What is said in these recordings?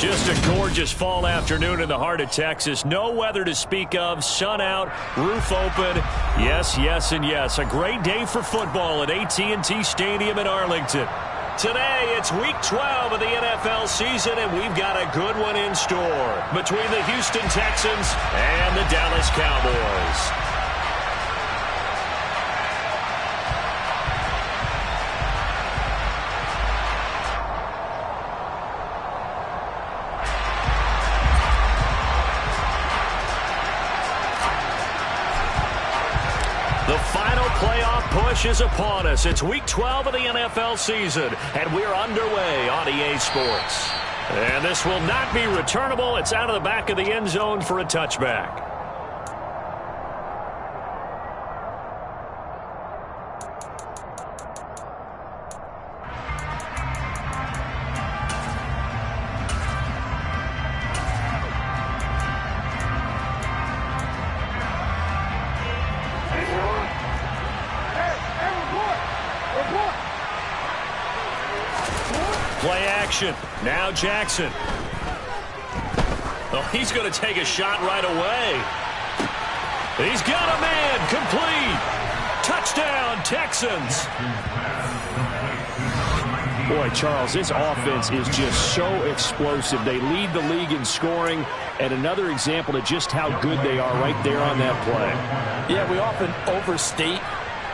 Just a gorgeous fall afternoon in the heart of Texas. No weather to speak of. Sun out, roof open. Yes, yes, and yes. A great day for football at AT&T Stadium in Arlington. Today, it's Week 12 of the NFL season, and we've got a good one in store between the Houston Texans and the Dallas Cowboys. The final playoff push is upon us. It's Week 12 of the NFL season, and we're underway on EA Sports. And this will not be returnable. It's out of the back of the end zone for a touchback. Play action. Now Jackson. Oh, he's going to take a shot right away. He's got a man. Complete. Touchdown, Texans. Boy, Charles, this offense is just so explosive. They lead the league in scoring, and another example of just how good they are right there on that play. Yeah, we often overstate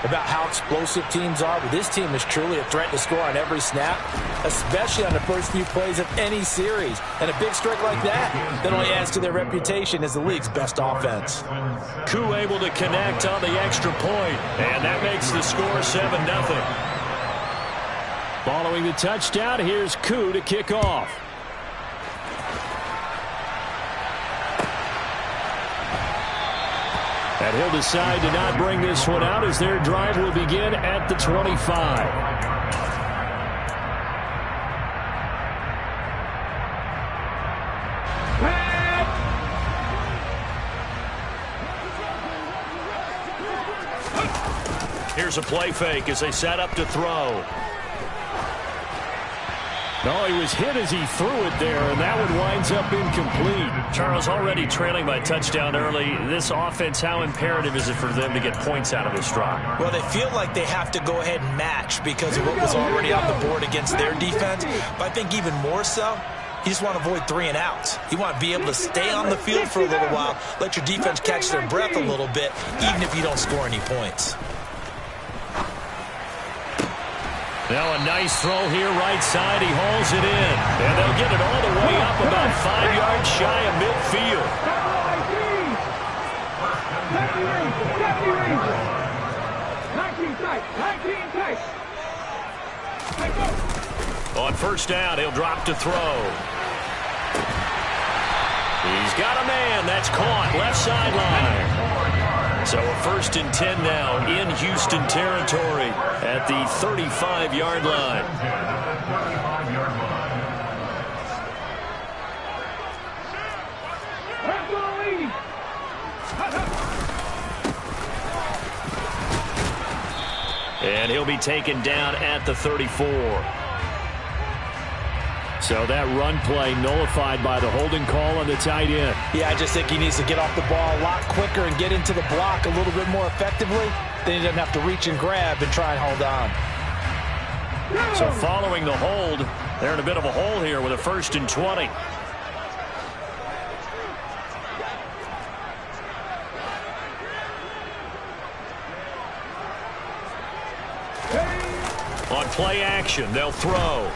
about how explosive teams are, but this team is truly a threat to score on every snap, especially on the first few plays of any series. And a big strike like that only adds to their reputation as the league's best offense. Koo able to connect on the extra point, and that makes the score 7-0. Following the touchdown, here's Koo to kick off. And he'll decide to not bring this one out as their drive will begin at the 25. Here's a play fake as they set up to throw. No, he was hit as he threw it there, and that one winds up incomplete. Charles, already trailing by touchdown early. This offense, how imperative is it for them to get points out of this drive? Well, they feel like they have to go ahead and match because of what was already on the board against their defense. But I think even more so, you just want to avoid 3 and outs. You want to be able to stay on the field for a little while, let your defense catch their breath a little bit, even if you don't score any points. Now a nice throw here, right side. He hauls it in. And they'll get it all the way up about 5 yards shy of midfield. On first down, he'll drop to throw. He's got a man. That's caught. Left sideline. So a 1st and 10 now in Houston territory at the 35-yard line. And he'll be taken down at the 34. So that run play nullified by the holding call on the tight end. Yeah, I just think he needs to get off the ball a lot quicker and get into the block a little bit more effectively. Then he doesn't have to reach and grab and try and hold on. So following the hold, they're in a bit of a hole here with a 1st and 20. On play action, they'll throw.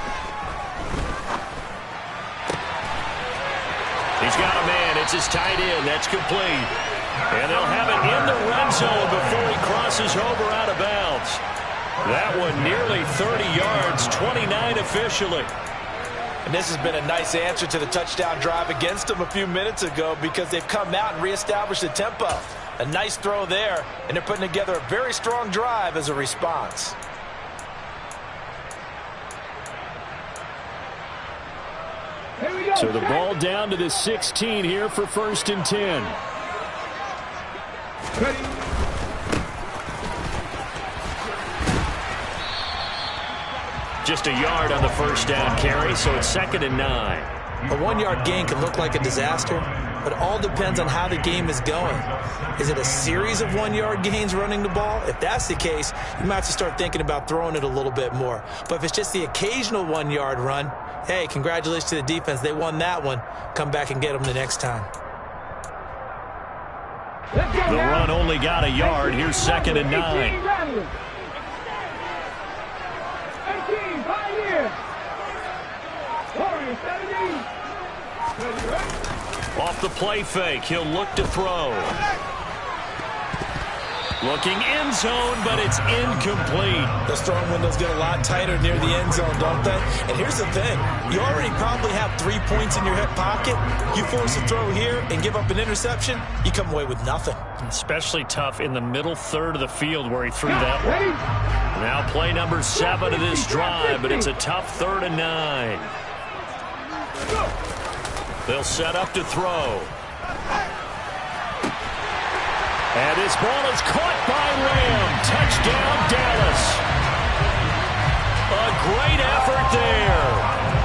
He's got a man. It's his tight end. That's complete. And they'll have it in the red zone before he crosses over out of bounds. That one nearly 30 yards, 29 officially. And this has been a nice answer to the touchdown drive against them a few minutes ago because they've come out and reestablished the tempo. A nice throw there, and they're putting together a very strong drive as a response. So the ball down to the 16 here for 1st and 10. Just a yard on the first down carry, so it's 2nd and 9. A 1-yard gain can look like a disaster, but it all depends on how the game is going. Is it a series of 1-yard gains running the ball? If that's the case, you might have to start thinking about throwing it a little bit more. But if it's just the occasional 1-yard run, hey, congratulations to the defense. They won that one. Come back and get them the next time. The run only got a yard. Here's 2nd and 9. Off the play fake, he'll look to throw. Looking end zone, but it's incomplete. Those throwing windows get a lot tighter near the end zone, don't they? And here's the thing. You already probably have 3 points in your hip pocket. You force a throw here and give up an interception, you come away with nothing. Especially tough in the middle third of the field where he threw that one. Now play number 7 of this drive, but it's a tough 3rd and 9. They'll set up to throw. And his ball is caught by Lamb. Touchdown, Dallas. A great effort there.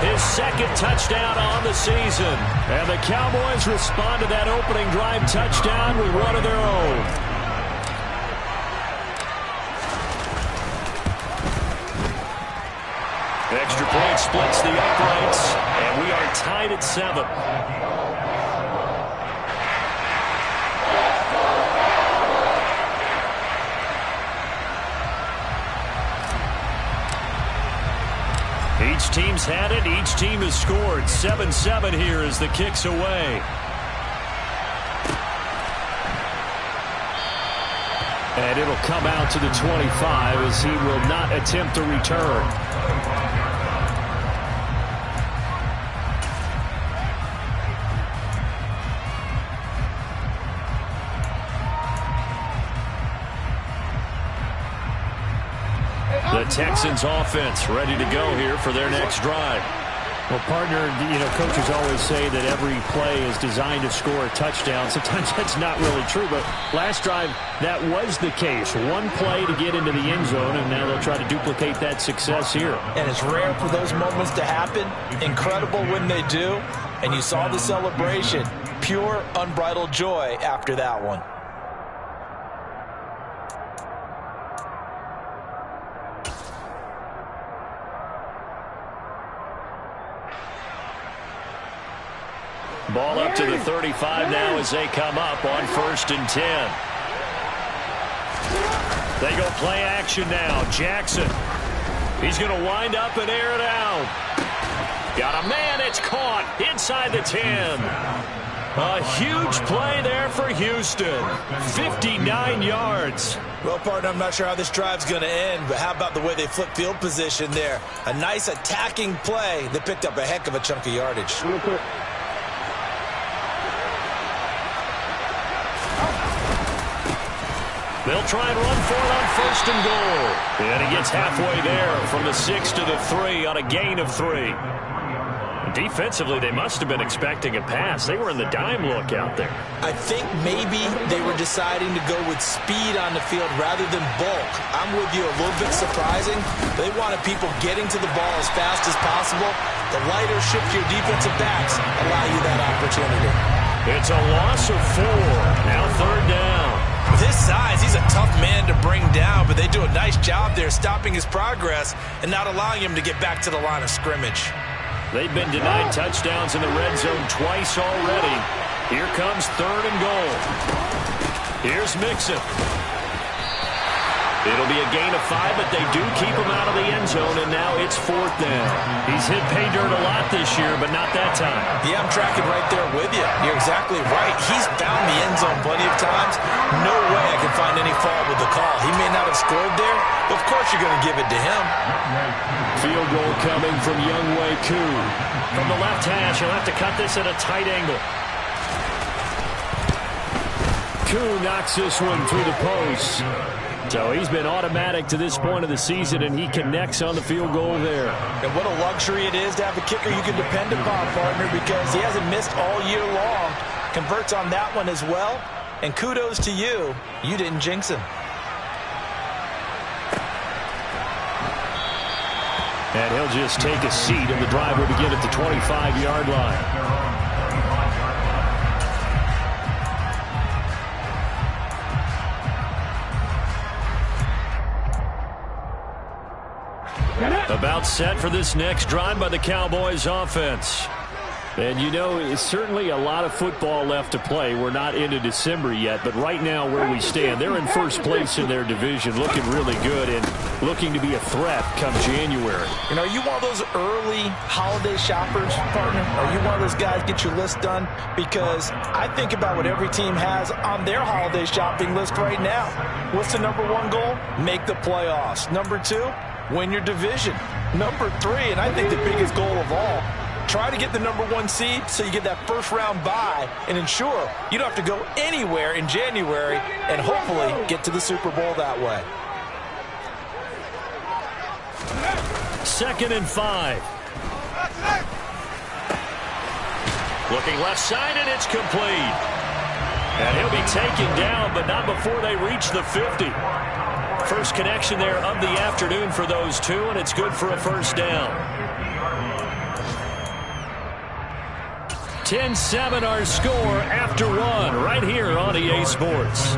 His 2nd touchdown on the season. And the Cowboys respond to that opening drive touchdown with one of their own. Extra point splits the uprights, and we are tied at 7. Each team's had it. Each team has scored. 7-7 here as the kick's away. And it'll come out to the 25 as he will not attempt a return. The Texans offense ready to go here for their next drive. Well, partner, coaches always say that every play is designed to score a touchdown. Sometimes that's not really true, but last drive, that was the case. One play to get into the end zone, and now they'll try to duplicate that success here. And it's rare for those moments to happen. Incredible when they do. And you saw the celebration. Pure, unbridled joy after that one. Ball up to the 35 now as they come up on 1st and 10. They go play action now. Jackson. He's going to wind up and air it out. Got a man. It's caught inside the 10. A huge play there for Houston. 59 yards. Well, partner, I'm not sure how this drive's going to end, but how about the way they flip field position there? A nice attacking play that picked up a heck of a chunk of yardage. They'll try and run for it on 1st and goal. And he gets halfway there from the 6 to the 3 on a gain of 3. Defensively, they must have been expecting a pass. They were in the dime look out there. I think maybe they were deciding to go with speed on the field rather than bulk. I'm with you, a little bit surprising. They wanted people getting to the ball as fast as possible. The lighter, shiftier defensive backs allow you that opportunity. It's a loss of 4. Now 3rd down. With his size, he's a tough man to bring down, but they do a nice job there stopping his progress and not allowing him to get back to the line of scrimmage. They've been denied touchdowns in the red zone twice already. Here comes 3rd and goal. Here's Mixon. It'll be a gain of 5, but they do keep him out of the end zone, and now it's 4th down. He's hit pay dirt a lot this year, but not that time. Yeah, I'm tracking right there with you. You're exactly right. He's found the end zone plenty of times. No way I can find any fault with the call. He may not have scored there, but of course you're going to give it to him. Field goal coming from Younghoe Koo. From the left hash, he'll have to cut this at a tight angle. Koo knocks this one through the post. So he's been automatic to this point of the season, and he connects on the field goal there. And what a luxury it is to have a kicker you can depend upon, partner, because he hasn't missed all year long. Converts on that one as well. And kudos to you. You didn't jinx him. And he'll just take a seat, and the drive will begin at the 25-yard line. About set for this next drive by the Cowboys offense. And you know, it's certainly a lot of football left to play. We're not into December yet, but right now where we stand, they're in first place in their division, looking really good and looking to be a threat come January. You know, are you one of those early holiday shoppers, partner? Are you one of those guys get your list done? Because I think about what every team has on their holiday shopping list right now. What's the number one goal? Make the playoffs. Number two, win your division. Number three, and I think the biggest goal of all, try to get the number one seed so you get that first round bye and ensure you don't have to go anywhere in January and hopefully get to the Super Bowl that way. 2nd and 5. Looking left side, and it's complete. And he'll be taken down, but not before they reach the 50. First connection there of the afternoon for those two, and it's good for a first down. 10-7 our score after one right here on EA Sports.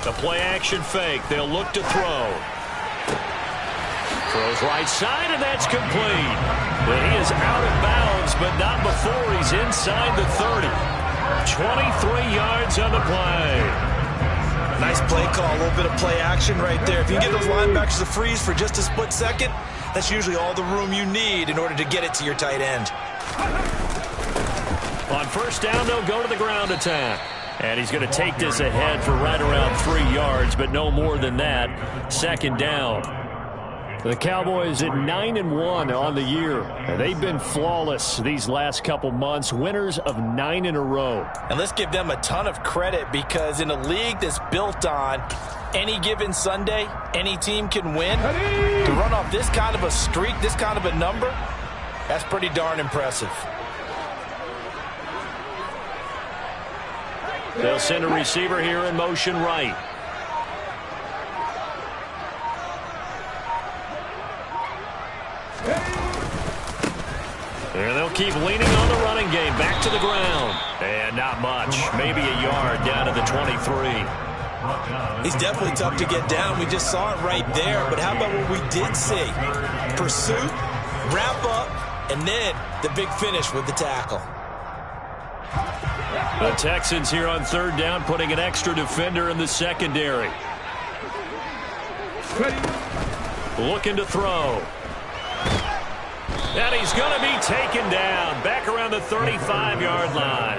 The play-action fake. They'll look to throw. Throws right side, and that's complete. But he is out of bounds, but not before he's inside the 30. 23 yards on the play. Nice play call, a little bit of play action right there. If you can get those linebackers to freeze for just a split second, that's usually all the room you need in order to get it to your tight end. On first down, they'll go to the ground attack. And he's going to take this ahead for right around 3 yards, but no more than that. 2nd down. The Cowboys at 9-1 on the year. And they've been flawless these last couple months, winners of 9 in a row. And let's give them a ton of credit, because in a league that's built on any given Sunday, any team can win. To run off this kind of a streak, this kind of a number, that's pretty darn impressive. They'll send a receiver here in motion right. And they'll keep leaning on the running game. Back to the ground. And not much. Maybe a yard down to the 23. He's definitely tough to get down. We just saw it right there. But how about what we did see? Pursuit, wrap up, and then the big finish with the tackle. The Texans here on 3rd down, putting an extra defender in the secondary. Looking to throw. And he's going to be taken down back around the 35-yard line.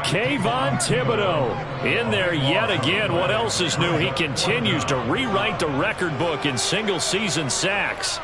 Kayvon Thibodeau in there yet again. What else is new? He continues to rewrite the record book in single-season sacks.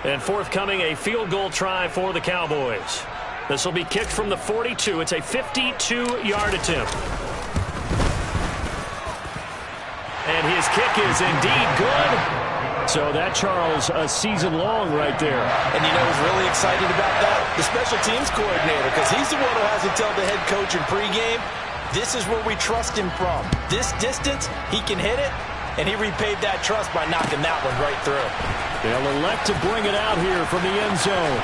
And forthcoming, a field goal try for the Cowboys. This will be kicked from the 42. It's a 52-yard attempt. And his kick is indeed good. So that, Charles, a season long right there. And you know who's really excited about that? The special teams coordinator, because he's the one who has to tell the head coach in pregame, this is where we trust him from. This distance, he can hit it, and he repaid that trust by knocking that one right through. They'll elect to bring it out here from the end zone.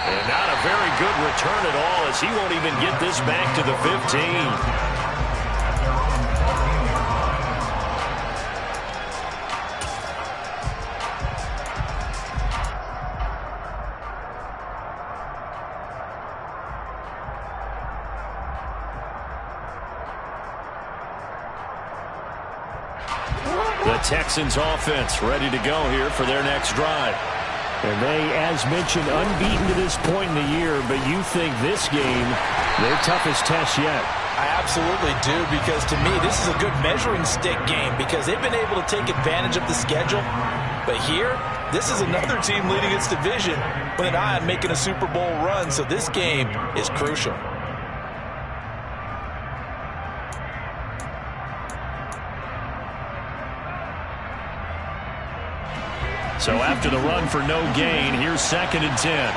And not a very good return at all, as he won't even get this back to the 15. The Texans offense ready to go here for their next drive. And they, as mentioned, unbeaten to this point in the year, but you think this game, their toughest test yet. I absolutely do, because to me, this is a good measuring stick game because they've been able to take advantage of the schedule. But here, this is another team leading its division with an eye on making a Super Bowl run, so this game is crucial. So after the run for no gain, here's 2nd and 10.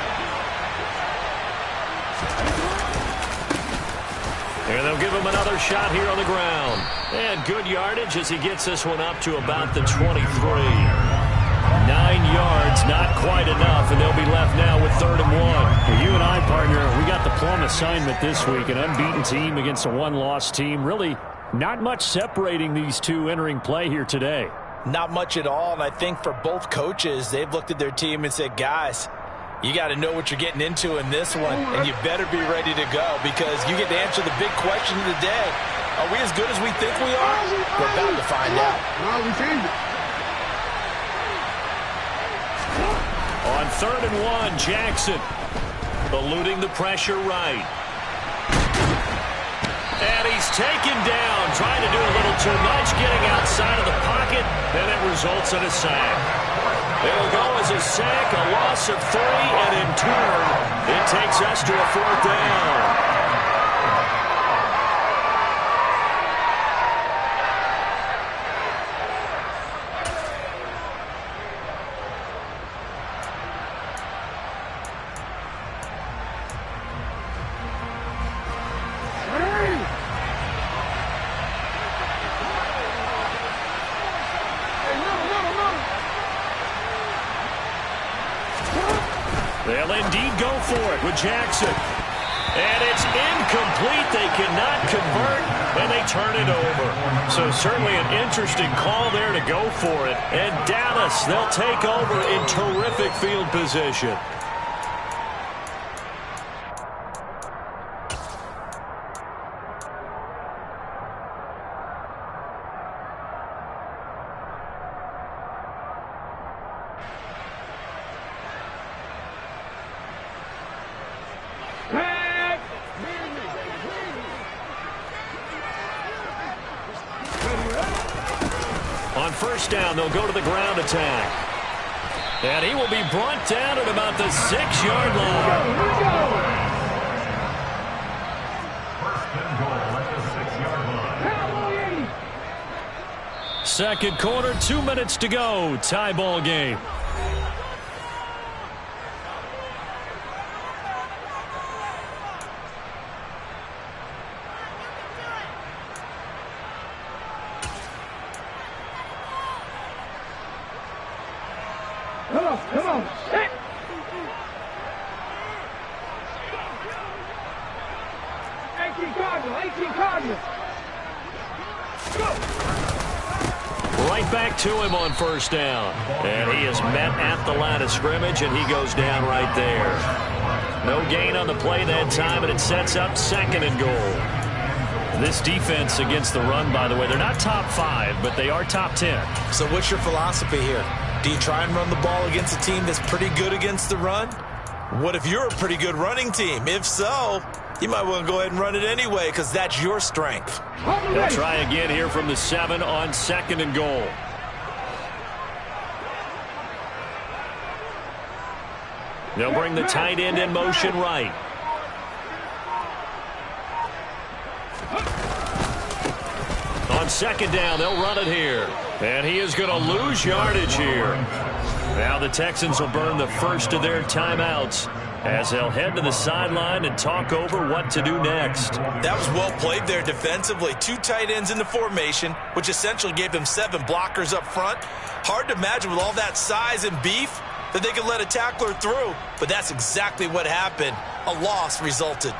And they'll give him another shot here on the ground. And good yardage as he gets this one up to about the 23. 9 yards, not quite enough, and they'll be left now with 3rd and 1. Well, you and I, partner, we got the plum assignment this week. An unbeaten team against a one-loss team. Really not much separating these two entering play here today. Not much at all, and I think for both coaches, they've looked at their team and said, guys, you got to know what you're getting into in this one, and you better be ready to go because you get to answer the big question of the day. Are we as good as we think we are? We're about to find out. On 3rd and 1, Jackson eluding the pressure right. And he's taken down, trying to do a little too much, getting outside of the pocket, and it results in a sack. It'll go as a sack, a loss of 3, and in turn, it takes us to a 4th down. They'll indeed go for it with Jackson. And it's incomplete. They cannot convert, and they turn it over. So certainly an interesting call there to go for it. And Dallas, they'll take over in terrific field position. On 1st down, they'll go to the ground attack. And he will be brought down at about the 6-yard line. Second quarter, 2 minutes to go. Tie ball game. Come on. 18 Cardinals. Right back to him on 1st down. And he is met at the line of scrimmage, and he goes down right there. No gain on the play that time, and it sets up 2nd and goal. This defense against the run, by the way, they're not top 5, but they are top 10. So what's your philosophy here? Do you try and run the ball against a team that's pretty good against the run? What if you're a pretty good running team? If so, you might want to go ahead and run it anyway because that's your strength. They'll try again here from the 7 on 2nd and goal. They'll bring the tight end in motion right. On 2nd down, they'll run it here. And he is going to lose yardage here. Now the Texans will burn the first of their timeouts as they'll head to the sideline and talk over what to do next. That was well played there defensively. 2 tight ends in the formation, which essentially gave them 7 blockers up front. Hard to imagine with all that size and beef that they could let a tackler through. But that's exactly what happened. A loss resulted.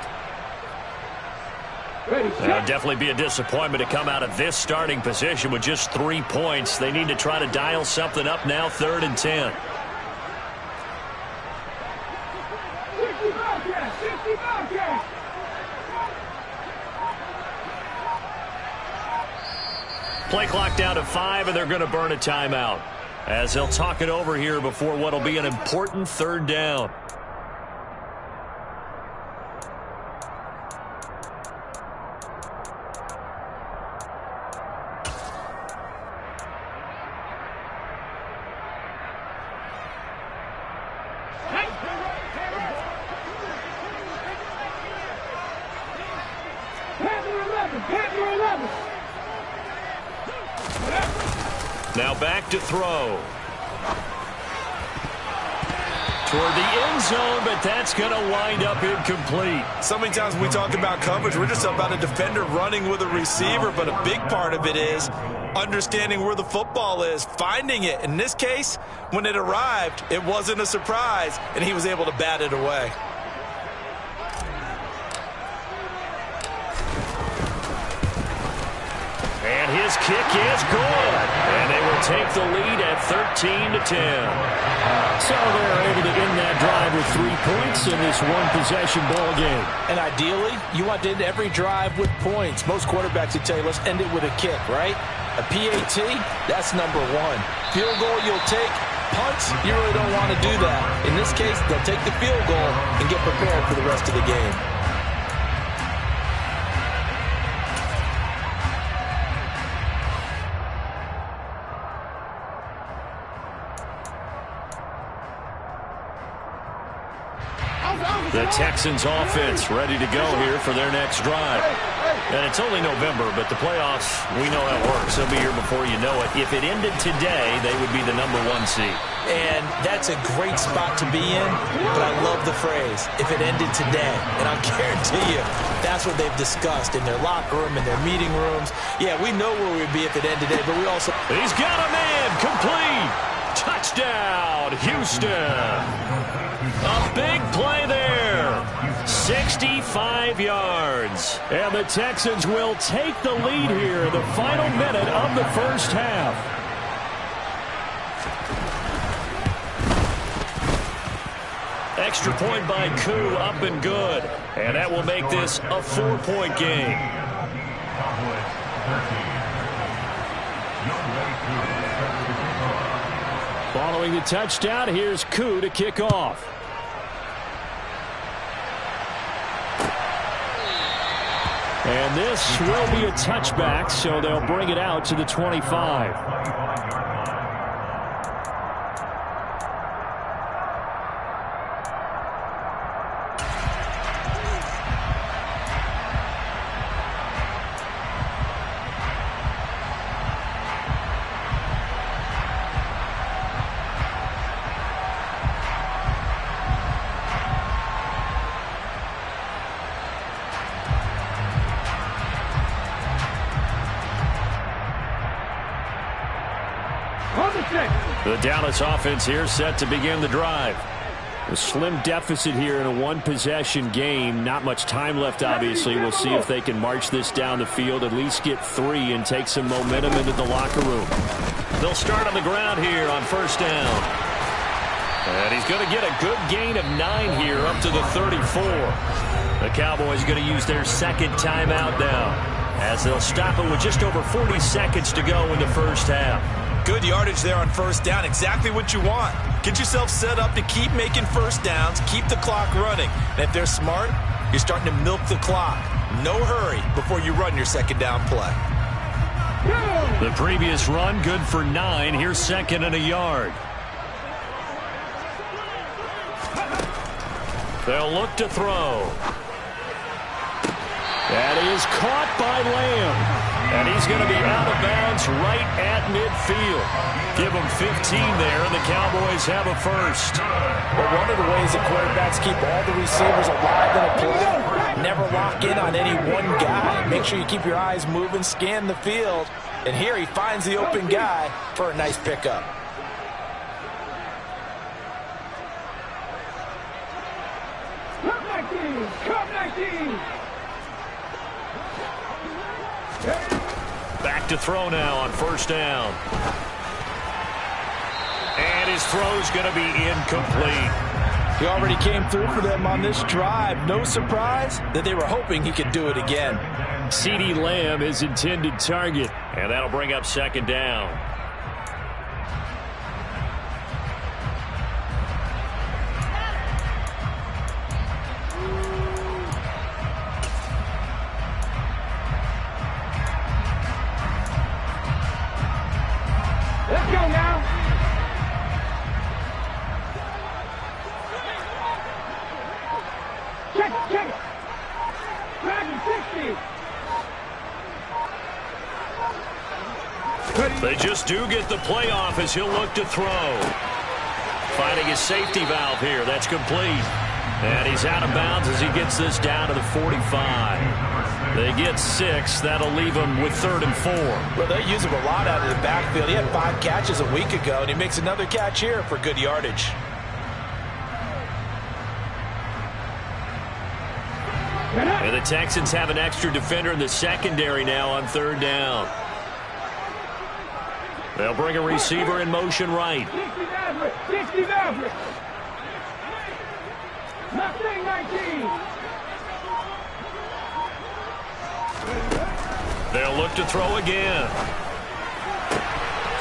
Definitely be a disappointment to come out of this starting position with just 3 points. They need to try to dial something up now, 3rd and 10. Play clock down to 5, and they're going to burn a timeout as they'll talk it over here before what will be an important third down. Now back to throw. Toward the end zone, but that's going to wind up incomplete. So many times when we talk about coverage, we're just about a defender running with a receiver, but a big part of it is understanding where the football is, finding it. In this case, when it arrived, it wasn't a surprise, and he was able to bat it away. And his kick is good. And they will take the lead at 13-10. So they're able to end that drive with 3 points in this one-possession ball game. And ideally, you want to end every drive with points. Most quarterbacks would tell you, let's end it with a kick, right? A PAT, that's number 1. Field goal you'll take. Punts, you really don't want to do that. In this case, they'll take the field goal and get prepared for the rest of the game. The Texans offense ready to go here for their next drive. And it's only November, but the playoffs, we know how it works. They'll be here before you know it. If it ended today, they would be the number 1 seed. And that's a great spot to be in, but I love the phrase, if it ended today. And I'll guarantee you, that's what they've discussed in their locker room, in their meeting rooms. Yeah, we know where we'd be if it ended today, but we also... He's got a man, complete. Touchdown, Houston. A big play there. 65 yards. And the Texans will take the lead here in the final minute of the first half. Extra point by Koo, up and good. And that will make this a 4-point game. Following the touchdown, here's Koo to kick off. And this will be a touchback, so they'll bring it out to the 25. The Dallas offense here set to begin the drive. A slim deficit here in a one-possession game. Not much time left, obviously. We'll see if they can march this down the field, at least get 3 and take some momentum into the locker room. They'll start on the ground here on first down. And he's going to get a good gain of 9 here up to the 34. The Cowboys are going to use their second timeout now as they'll stop it with just over 40 seconds to go in the first half. Good yardage there on first down. Exactly what you want. Get yourself set up to keep making first downs, keep the clock running. And if they're smart, you're starting to milk the clock. No hurry before you run your second down play. The previous run, good for 9. Here's second and a yard. They'll look to throw. That is caught by Lamb. And he's going to be out of bounds right at midfield. Give him 15 there, and the Cowboys have a first. Well, one of the ways that quarterbacks keep all the receivers alive in a play, never lock in on any one guy. Make sure you keep your eyes moving, scan the field. And here he finds the open guy for a nice pickup. Back to throw now on first down. And his throw's going to be incomplete. He already came through for them on this drive. No surprise that they were hoping he could do it again. CeeDee Lamb is intended target. And that'll bring up second down. Let's go now. Check it, check it. Dragon 60. They just do get the playoff as he'll look to throw. Finding his safety valve here. That's complete. And he's out of bounds as he gets this down to the 45. They get 6. That'll leave him with 3rd and 4. Well, they use him a lot out of the backfield. He had 5 catches a week ago, and he makes another catch here for good yardage. And the Texans have an extra defender in the secondary now on 3rd down. They'll bring a receiver in motion right. 60 Maverick, 60 Maverick. Mustang 19. They'll look to throw again.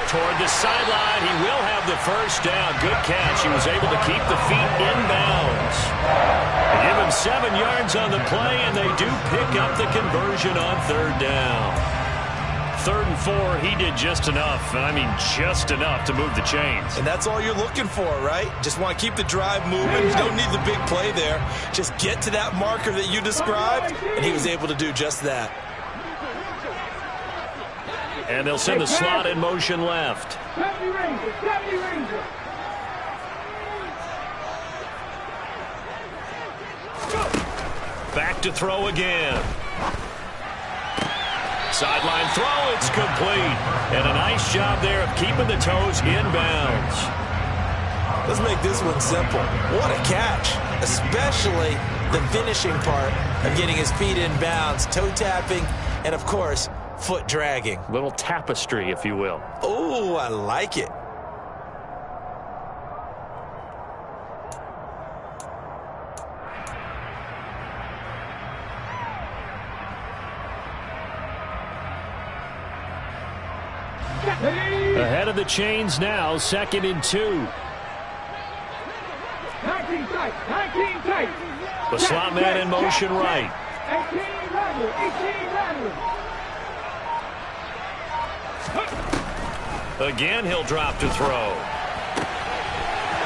Toward the sideline, he will have the first down. Good catch. He was able to keep the feet inbounds. They give him 7 yards on the play, and they do pick up the conversion on 3rd down. 3rd and 4, he did just enough, and I mean just enough to move the chains. And that's all you're looking for, right? Just want to keep the drive moving. You don't need the big play there. Just get to that marker that you described, and he was able to do just that. And they'll send the slot in motion left. 70 Ranger, 70 Ranger. Back to throw again. Sideline throw, it's complete. And a nice job there of keeping the toes inbounds. Let's make this one simple. What a catch, especially the finishing part of getting his feet inbounds, toe tapping, and of course, foot dragging. Little tapestry, if you will. Oh, I like it. Ahead of the chains now, 2nd and 2. 19 tight, 19 tight. The slot man in motion right. 18 Rattler, 18 Rattler. Again, he'll drop to throw.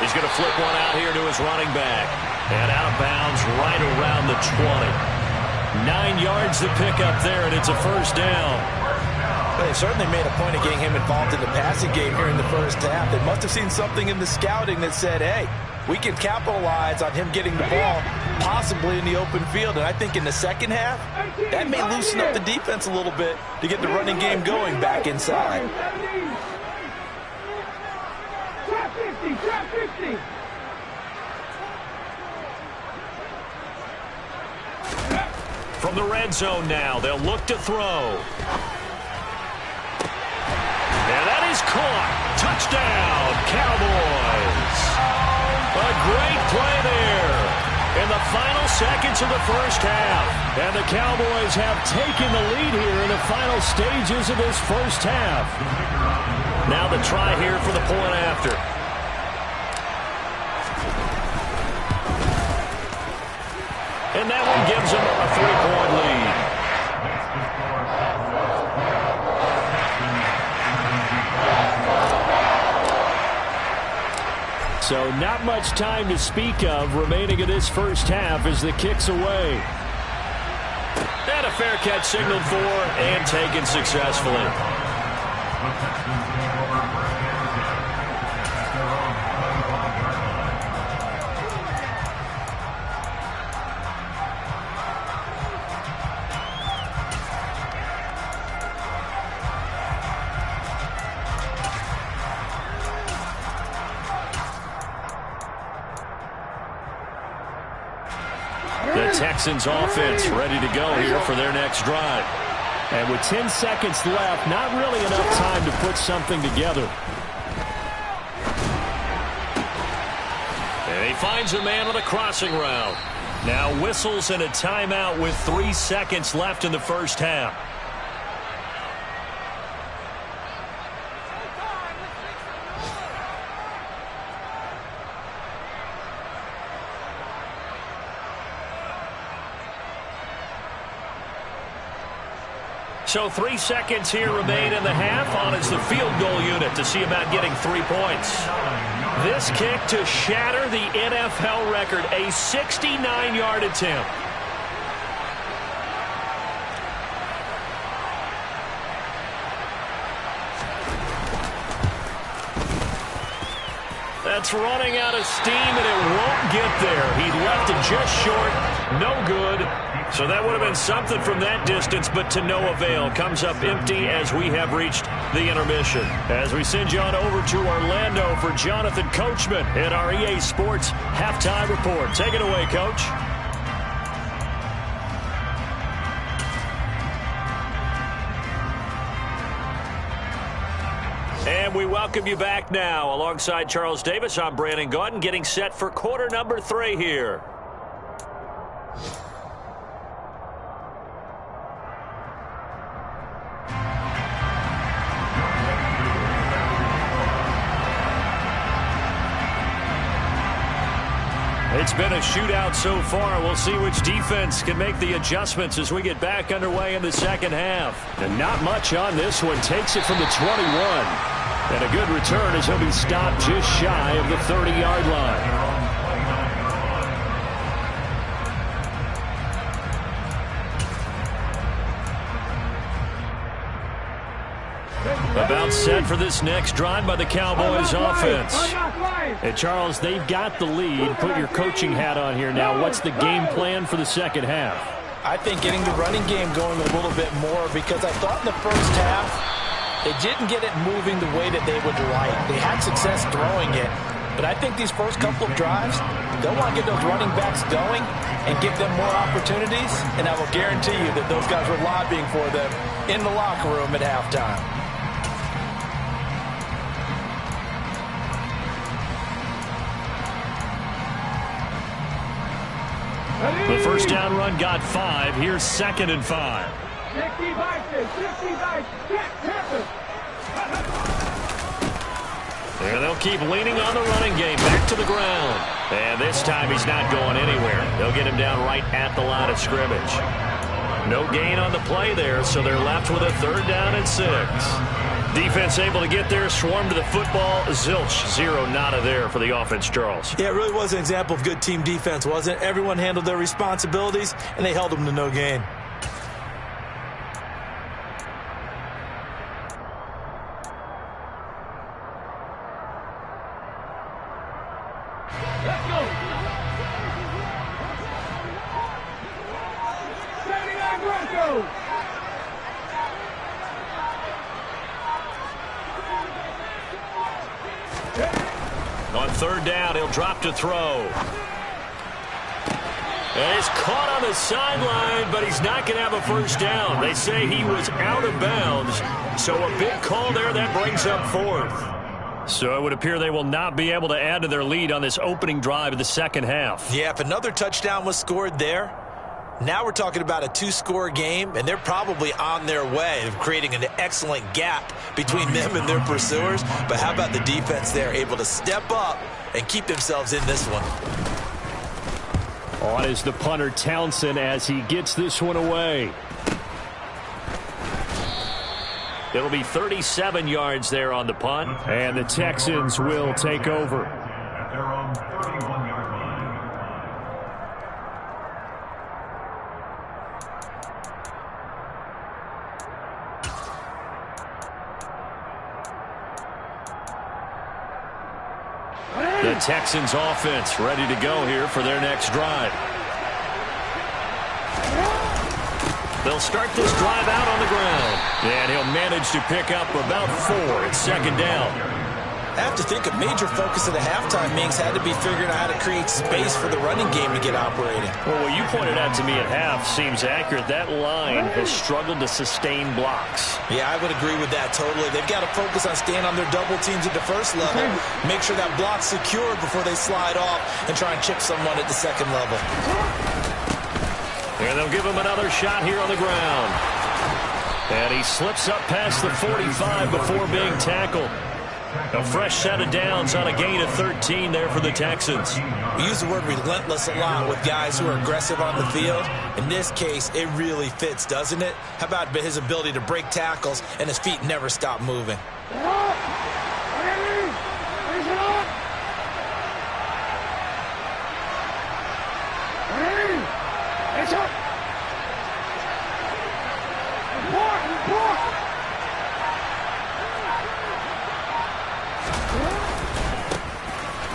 He's going to flip one out here to his running back. And out of bounds right around the 20. 9 yards to pick up there, and it's a first down. Well, they certainly made a point of getting him involved in the passing game here in the first half. They must have seen something in the scouting that said, hey, we can capitalize on him getting the ball, possibly in the open field. And I think in the second half, that may loosen up the defense a little bit to get the running game going back inside. Trap 50, trap 50. From the red zone now, they'll look to throw. And that is caught. Touchdown, Cowboys. A great play there in the final seconds of the first half. And the Cowboys have taken the lead here in the final stages of this first half. Now the try here for the point after. And that one gives them a 3-point lead. So not much time to speak of remaining in this first half as the kick's away. And a fair catch signaled for and taken successfully. Texans offense ready to go here for their next drive. And with 10 seconds left, not really enough time to put something together. And he finds a man on the crossing route. Now whistles and a timeout with 3 seconds left in the first half. So 3 seconds here remain in the half. On is the field goal unit to see about getting 3 points. This kick to shatter the NFL record, a 69-yard attempt. That's running out of steam, and it won't get there. He left it just short. No good. So that would have been something from that distance, but to no avail. Comes up empty as we have reached the intermission. As we send you on over to Orlando for Jonathan Coachman at our EA Sports Halftime Report. Take it away, Coach. And we welcome you back now. Alongside Charles Davis, I'm Brandon Gaudin, getting set for quarter number 3 here. It's been a shootout so far. We'll see which defense can make the adjustments as we get back underway in the second half. And not much on this one. Takes it from the 21. And a good return as he'll be stopped just shy of the 30-yard line. About set for this next drive by the Cowboys offense. And Charles, they've got the lead. Put your coaching hat on here now. What's the game plan for the second half? I think getting the running game going a little bit more, because I thought in the first half they didn't get it moving the way that they would like. They had success throwing it, but I think these first couple of drives, they'll want to get those running backs going and give them more opportunities, and I will guarantee you that those guys were lobbying for them in the locker room at halftime. The first down run got 5. Here's 2nd and 5. There they'll keep leaning on the running game. Back to the ground. And this time he's not going anywhere. They'll get him down right at the line of scrimmage. No gain on the play there, so they're left with a 3rd down and 6. Defense able to get there, swarm to the football. Zilch, 0 nada there for the offense, Charles. Yeah, it really was an example of good team defense, wasn't it? Everyone handled their responsibilities, and they held them to no gain. Let's go. 79 Broncos. On 3rd down, he'll drop to throw. And he's caught on the sideline, but he's not going to have a first down. They say he was out of bounds, so a big call there that brings up 4th. So it would appear they will not be able to add to their lead on this opening drive of the second half. Yeah, if another touchdown was scored there, now we're talking about a 2-score game, and they're probably on their way of creating an excellent gap between them and their pursuers. But how about the defense there, able to step up and keep themselves in this one? On is the punter, Townsend, as he gets this one away. It'll be 37 yards there on the punt. And the Texans will take over. The Texans offense ready to go here for their next drive. They'll start this drive out on the ground. And he'll manage to pick up about 4 at 2nd down. I have to think a major focus of the halftime Mings had to be figuring out how to create space for the running game to get operating. Well, what you pointed out to me at half seems accurate. That line has struggled to sustain blocks. Yeah, I would agree with that totally. They've got to focus on staying on their double teams at the first level, make sure that block's secure before they slide off and try and chip someone at the second level. And they'll give him another shot here on the ground. And he slips up past the 45 before being tackled. A fresh set of downs on a gain of 13 there for the Texans. We use the word relentless a lot with guys who are aggressive on the field. In this case, it really fits, doesn't it? How about his ability to break tackles and his feet never stop moving?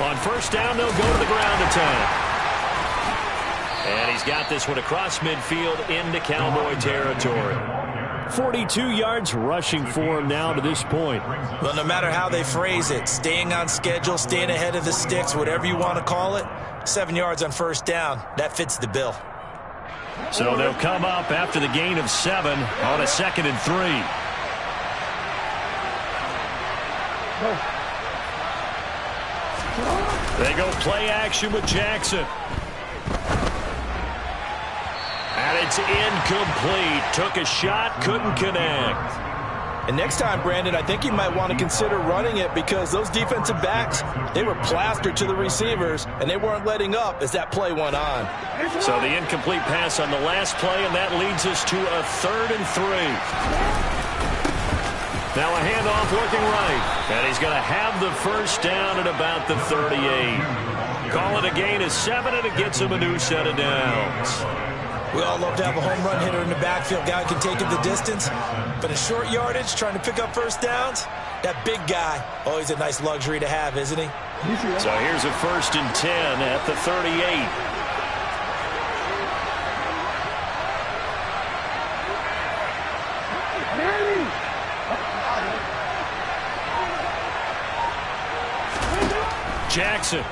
On first down, they'll go to the ground attack. And he's got this one across midfield into Cowboy territory. 42 yards rushing for him now to this point. Well, no matter how they phrase it, staying on schedule, staying ahead of the sticks, whatever you want to call it, 7 yards on first down, that fits the bill. So they'll come up after the gain of 7 on a 2nd and 3. They go play action with Jackson. And it's incomplete. Took a shot, couldn't connect. And next time, Brandon, I think you might want to consider running it because those defensive backs, they were plastered to the receivers, and they weren't letting up as that play went on. So the incomplete pass on the last play, and that leads us to a 3rd and 3. Now a handoff looking right. And he's going to have the first down at about the 38. Call it a gain of 7, and it gets him a new set of downs. We all love to have a home run hitter in the backfield. Guy can take it the distance. But in short yardage, trying to pick up first downs, that big guy, always a nice luxury to have, isn't he? So here's a 1st and 10 at the 38. Jackson.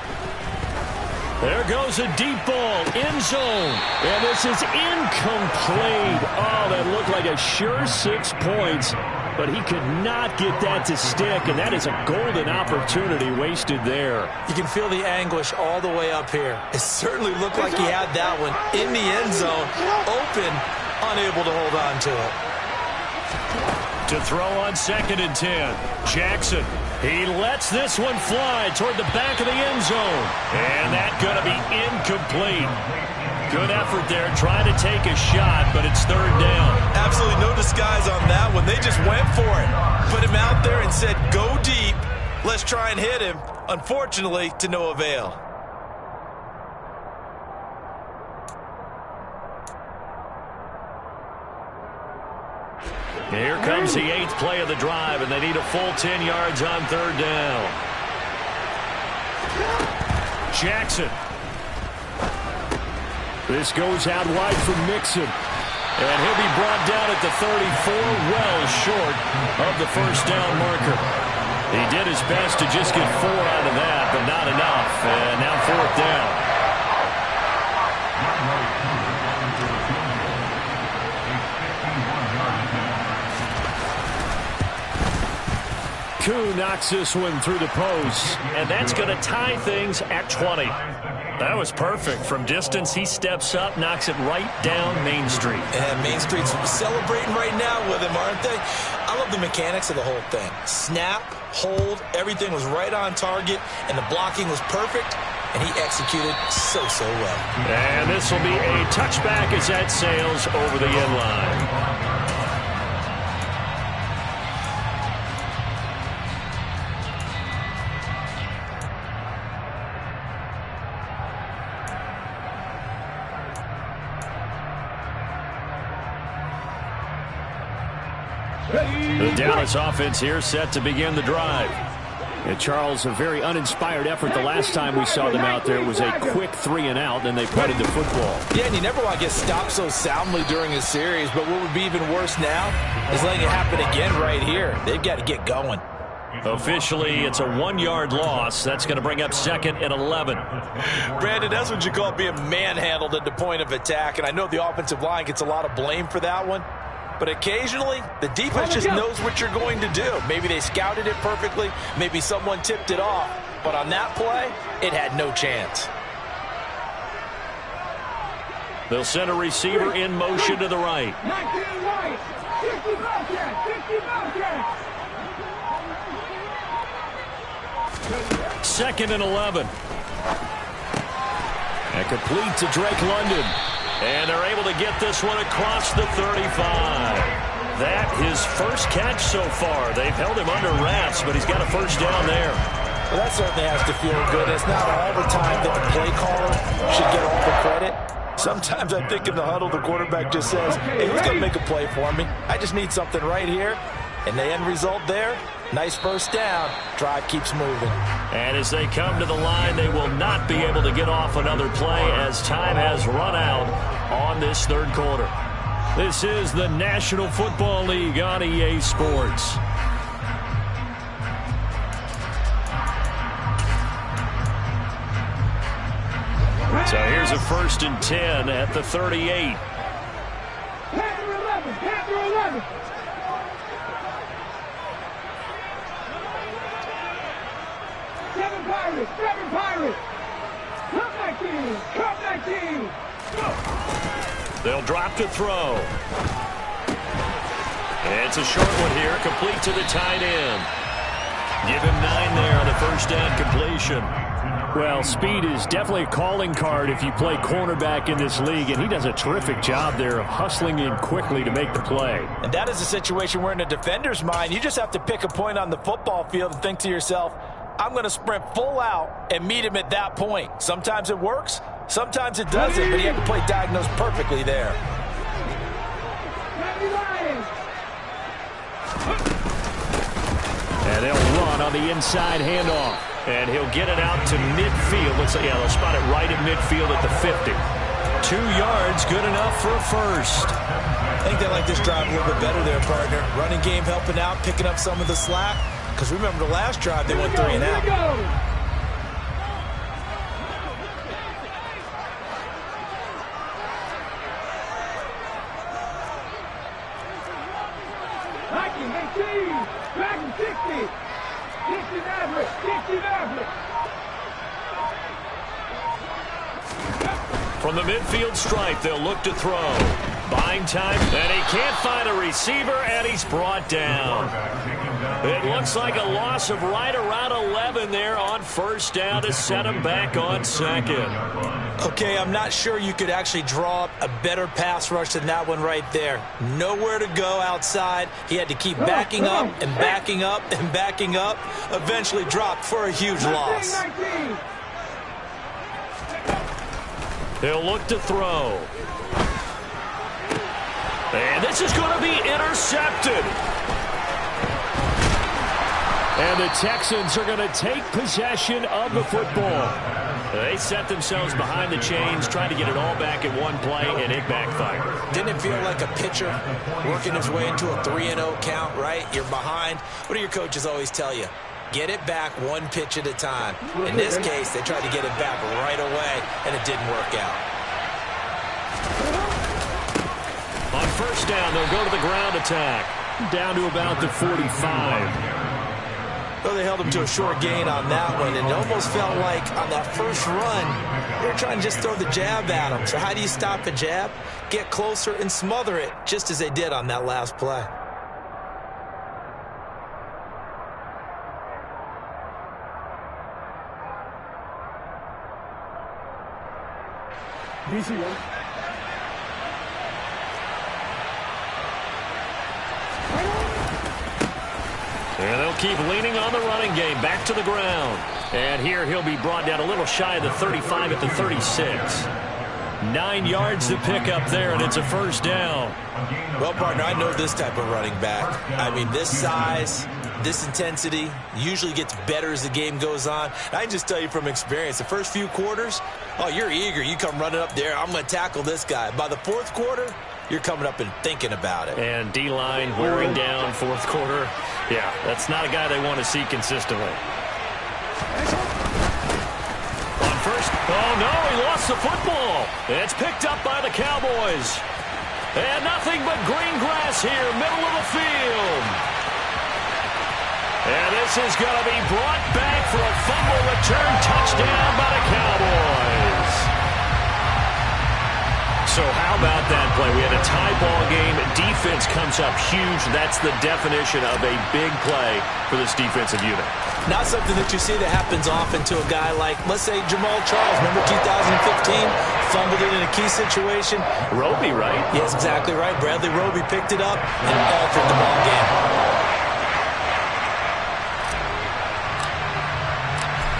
There goes a deep ball, end zone. And this is incomplete. Oh, that looked like a sure 6 points, but he could not get that to stick, and that is a golden opportunity wasted there. You can feel the anguish all the way up here. It certainly looked like he had that one in the end zone, open, unable to hold on to it. To throw on 2nd and 10, Jackson. He lets this one fly toward the back of the end zone. And that's going to be incomplete. Good effort there, trying to take a shot, but it's 3rd down. Absolutely no disguise on that one. They just went for it. Put him out there and said, go deep. Let's try and hit him. Unfortunately, to no avail. Here comes the 8th play of the drive, and they need a full 10 yards on 3rd down. Jackson. This goes out wide from Mixon. And he'll be brought down at the 34, well short of the first down marker. He did his best to just get 4 out of that, but not enough. And now 4th down. Koo knocks this one through the post, and that's going to tie things at 20. That was perfect. From distance, he steps up, knocks it right down Main Street. And Main Street's celebrating right now with him, aren't they? I love the mechanics of the whole thing. Snap, hold, everything was right on target, and the blocking was perfect, and he executed so well. And this will be a touchback as that sails over the end line. The Dallas offense here set to begin the drive. And Charles, a very uninspired effort the last time we saw them out there. It was a quick 3 and out, then they punted the football. Yeah, and you never want to get stopped so soundly during a series, but what would be even worse now is letting it happen again right here. They've got to get going. Officially, it's a 1-yard loss. That's going to bring up 2nd and 11. Brandon, that's what you call being manhandled at the point of attack. And I know the offensive line gets a lot of blame for that one. But occasionally, the defense just knows what you're going to do. Maybe they scouted it perfectly. Maybe someone tipped it off. But on that play, it had no chance. They'll send a receiver in motion to the right. 19 right. 60 Bobcats. 60 Bobcats. 2nd and 11. And complete to Drake London. And they're able to get this one across the 35. That his first catch so far. They've held him under wraps, but he's got a first down there. Well, that certainly has to feel good. It's not all the time that the play caller should get all the credit. Sometimes I think in the huddle, the quarterback just says, hey, who's going to make a play for me? I just need something right here. And the end result there, nice first down. Drive keeps moving. And as they come to the line, they will not be able to get off another play as time has run out on this third quarter. This is the National Football League on EA Sports. So here's a 1st and 10 at the 38. Panther 11. Panther 11. Seven Pirates. Seven Pirates. Come 19. Come 19. They'll drop to throw. It's a short one here, complete to the tight end. Give him 9 there on the first down completion. Well, speed is definitely a calling card if you play cornerback in this league, and he does a terrific job there of hustling in quickly to make the play. And that is a situation where in a defender's mind, you just have to pick a point on the football field and think to yourself, I'm going to sprint full out and meet him at that point. Sometimes it works, sometimes it doesn't, but he had to play diagnosed perfectly there. And they'll run on the inside handoff. And he'll get it out to midfield. Looks like, yeah, they'll spot it right at midfield at the 50. 2 yards, good enough for a first. I think they like this drive a little bit better there, partner. Running game helping out, picking up some of the slack. Because remember the last drive, they went 3 and out. From the midfield stripe, they'll look to throw. Buying time, and he can't find a receiver, and he's brought down. It looks like a loss of right around 11 there on first down to set him back on 2nd. Okay, I'm not sure you could actually draw up a better pass rush than that one right there. Nowhere to go outside. He had to keep backing up and backing up and backing up. Eventually dropped for a huge loss. They'll look to throw. And this is going to be intercepted. And the Texans are going to take possession of the football. They set themselves behind the chains, trying to get it all back in one play, and it backfired. Didn't it feel like a pitcher working his way into a 3-0 count, right? You're behind. What do your coaches always tell you? Get it back one pitch at a time. In this case, they tried to get it back right away, and it didn't work out. On first down, they'll go to the ground attack. Down to about the 45. Well, they held him to a short gain on that one, and it almost felt like on that first run, they were trying to just throw the jab at him. So how do you stop a jab? Get closer and smother it, just as they did on that last play. And they'll keep leaning on the running game. Back to the ground. And here he'll be brought down a little shy of the 35 at the 36. 9 yards to pick up there, and it's a first down. Well, partner, I know this type of running back. I mean, this size, this intensity usually gets better as the game goes on. I can just tell you from experience, the first few quarters, oh, you're eager. You come running up there, I'm going to tackle this guy. By the fourth quarter, you're coming up and thinking about it. And D-line wearing down fourth quarter. Yeah, that's not a guy they want to see consistently. On first, oh no, he lost the football. It's picked up by the Cowboys. And nothing but green grass here, middle of the field. And this is going to be brought back for a fumble return touchdown by the Cowboys. So how about that play? We had a tie ball game. Defense comes up huge. That's the definition of a big play for this defensive unit. Not something that you see that happens often to a guy like, let's say, Jamal Charles. Remember 2015? Fumbled it in a key situation. Roby, right? Yes, exactly right. Bradley Roby picked it up and altered the ball game.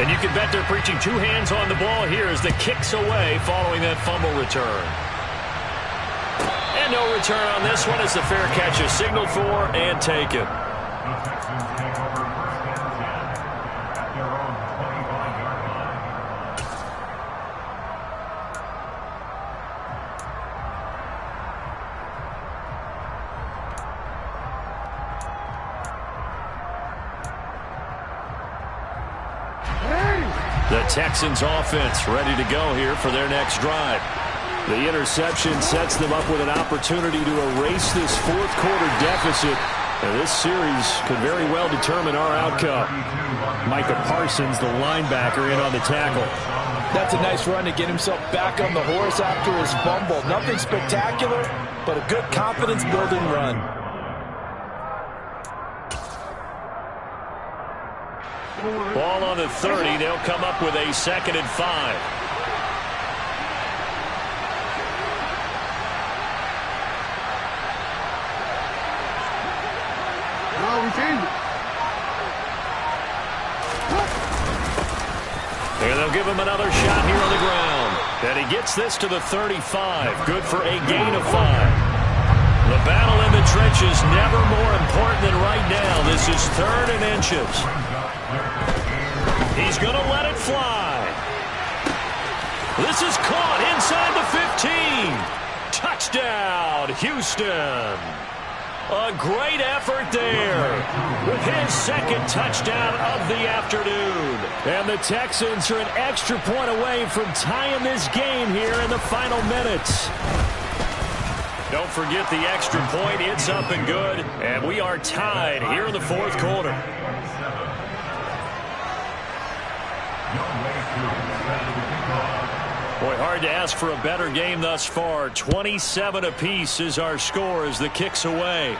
And you can bet they're preaching two hands on the ball here as the kick's away following that fumble return. And no return on this one as the fair catch is signaled for and taken. The Texans offense ready to go here for their next drive. The interception sets them up with an opportunity to erase this fourth quarter deficit. And this series could very well determine our outcome. Micah Parsons, the linebacker, in on the tackle. That's a nice run to get himself back on the horse after his fumble. Nothing spectacular, but a good confidence-building run. Ball on the 30. They'll come up with a 2nd and 5. And they'll give him another shot here on the ground. And he gets this to the 35. Good for a gain of 5. The battle in the trenches never more important than right now. This is 3rd and inches. He's going to let it fly. This is caught inside the 15. Touchdown, Houston. A great effort there with his 2nd touchdown of the afternoon. And the Texans are an extra point away from tying this game here in the final minutes. Don't forget the extra point. It's up and good. And we are tied here in the 4th quarter. Boy, hard to ask for a better game thus far. 27 apiece is our score as the kick's away.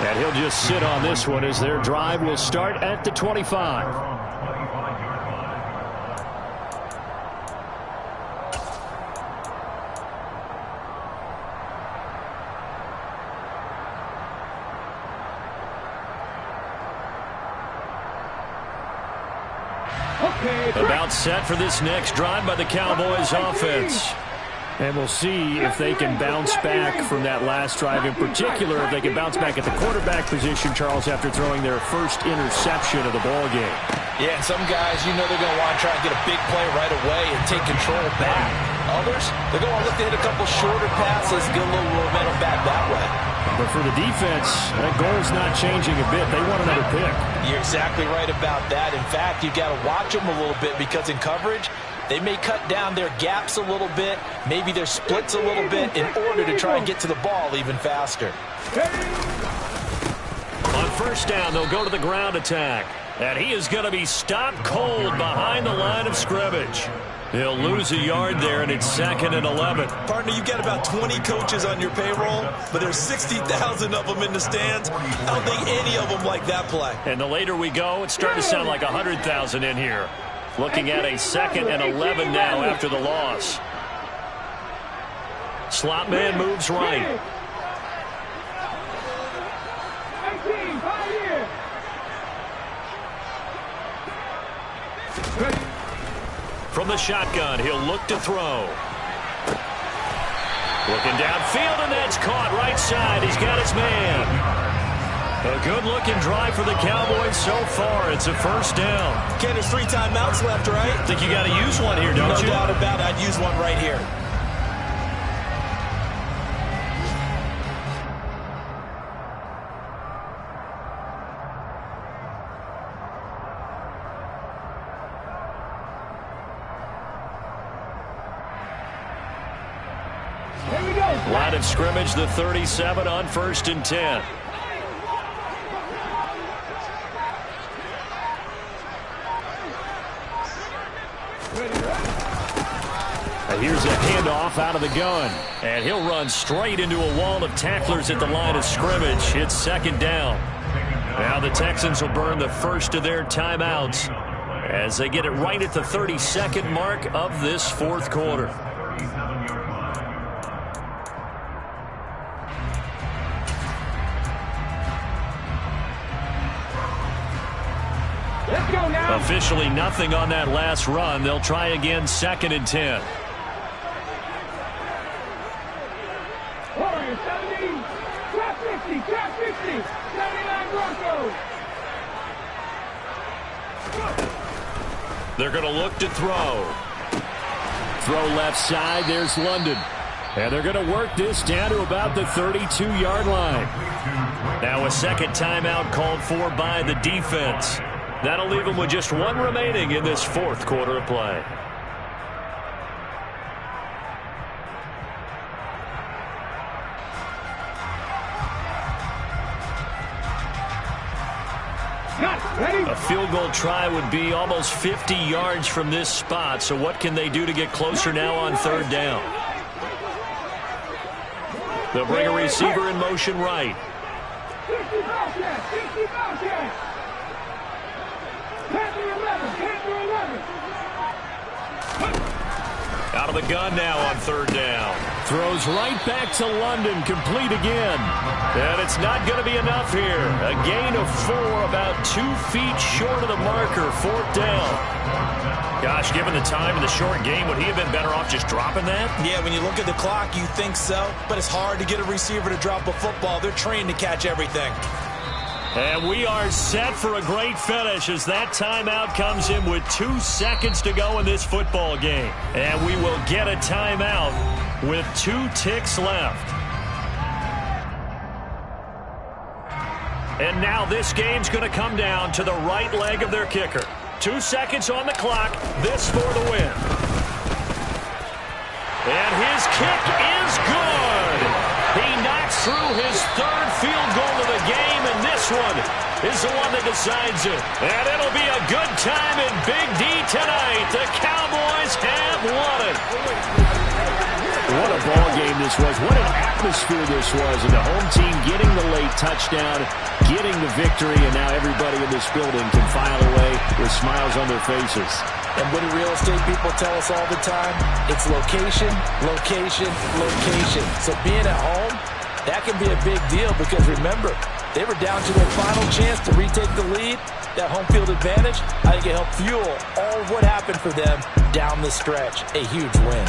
And he'll just sit on this one as their drive will start at the 25. About set for this next drive by the Cowboys offense. And we'll see if they can bounce back from that last drive. In particular, if they can bounce back at the quarterback position, Charles, after throwing their first interception of the ball game. Yeah, and some guys, you know they're going to want to try and get a big play right away and take control back. Others, they're going to look to hit a couple shorter passes, get a little momentum back that way. But for the defense, that goal's not changing a bit. They want another pick. You're exactly right about that. In fact, you've got to watch them a little bit because in coverage, they may cut down their gaps a little bit, maybe their splits a little bit in order to try and get to the ball even faster. On first down, they'll go to the ground attack. And he is going to be stopped cold behind the line of scrimmage. He'll lose a yard there, and it's 2nd and 11. Partner, you've got about 20 coaches on your payroll, but there's 60,000 of them in the stands. I don't think any of them like that play. And the later we go, it's starting to sound like 100,000 in here. Looking at a 2nd and 11 now after the loss. Slot man moves right. From the shotgun, he'll look to throw. Looking downfield, and that's caught right side. He's got his man. A good-looking drive for the Cowboys so far. It's a first down. Ken, there's 3 timeouts left, right? Think you got to use one here, don't you? No doubt about it. I'd use one right here. Line of scrimmage, the 37 on 1st and 10. Here's a handoff out of the gun. And he'll run straight into a wall of tacklers at the line of scrimmage. It's 2nd down. Now the Texans will burn the first of their timeouts as they get it right at the 32nd mark of this 4th quarter. Let's go now. Officially nothing on that last run. They'll try again 2nd and 10. Warriors 17. Trap 50. Trap 50. 79 Broncos. They're going to look to throw. Throw left side. There's London. And they're going to work this down to about the 32-yard line. Now a second timeout called for by the defense. That'll leave them with just one remaining in this 4th quarter of play. A field goal try would be almost 50 yards from this spot. So what can they do to get closer now on 3rd down? They'll bring a receiver in motion right. 50 Bobcats. 50 Bobcats. Panther 11. Panther 11. Out of the gun now on 3rd down. Throws right back to London, complete again. And it's not going to be enough here. A gain of 4, about 2 feet short of the marker, 4th down. Gosh, given the time in the short game, would he have been better off just dropping that? Yeah, when you look at the clock, you think so. But it's hard to get a receiver to drop a football. They're trained to catch everything. And we are set for a great finish as that timeout comes in with 2 seconds to go in this football game. And we will get a timeout with 2 ticks left. And now this game's going to come down to the right leg of their kicker. 2 seconds on the clock. This for the win. And his kick is good. He knocks through his 3rd field goal of the game, and this one is the one that decides it. And it'll be a good time in Big D tonight. The Cowboys have won it. What a ball game this was. What an atmosphere this was. And the home team getting the late touchdown, getting the victory, and now everybody in this building can file away with smiles on their faces. And what do real estate people tell us all the time? It's location, location, location. So being at home, that can be a big deal because remember, they were down to their final chance to retake the lead. That home field advantage, I think it helped fuel all of what happened for them down the stretch. A huge win.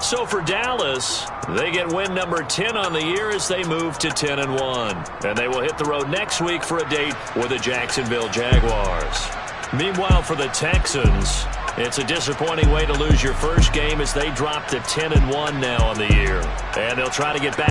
So for Dallas, they get win number 10 on the year as they move to 10-1. And they will hit the road next week for a date with the Jacksonville Jaguars. Meanwhile, for the Texans, it's a disappointing way to lose your first game as they drop to 10-1 now on the year. And they'll try to get back.